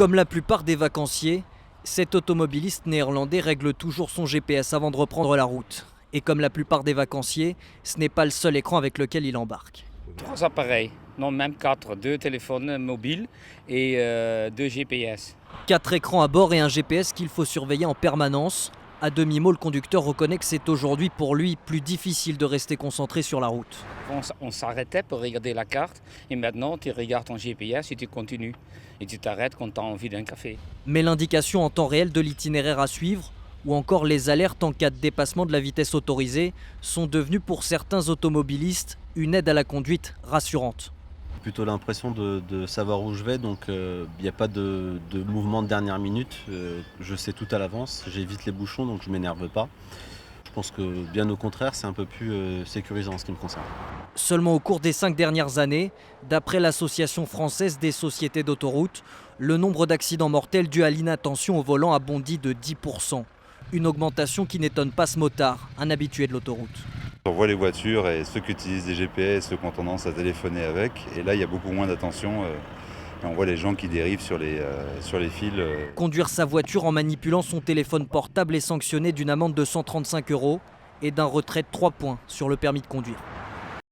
Comme la plupart des vacanciers, cet automobiliste néerlandais règle toujours son GPS avant de reprendre la route. Et comme la plupart des vacanciers, ce n'est pas le seul écran avec lequel il embarque. 3 appareils, non même 4, 2 téléphones mobiles et 2 GPS. 4 écrans à bord et un GPS qu'il faut surveiller en permanence. À demi-mot, le conducteur reconnaît que c'est aujourd'hui pour lui plus difficile de rester concentré sur la route. On s'arrêtait pour regarder la carte et maintenant tu regardes ton GPS et tu continues. Et tu t'arrêtes quand tu as envie d'un café. Mais l'indication en temps réel de l'itinéraire à suivre ou encore les alertes en cas de dépassement de la vitesse autorisée sont devenues pour certains automobilistes une aide à la conduite rassurante. Plutôt l'impression de savoir où je vais, donc il n'y a pas de mouvement de dernière minute. Je sais tout à l'avance, j'évite les bouchons, donc je ne m'énerve pas. Je pense que bien au contraire, c'est un peu plus sécurisant en ce qui me concerne. Seulement au cours des 5 dernières années, d'après l'Association française des sociétés d'autoroutes, le nombre d'accidents mortels dus à l'inattention au volant a bondi de 10%. Une augmentation qui n'étonne pas ce motard, un habitué de l'autoroute. On voit les voitures et ceux qui utilisent des GPS, ceux qui ont tendance à téléphoner avec. Et là, il y a beaucoup moins d'attention. Et on voit les gens qui dérivent sur les fils. Conduire sa voiture en manipulant son téléphone portable est sanctionné d'une amende de 135 € et d'un retrait de 3 points sur le permis de conduire.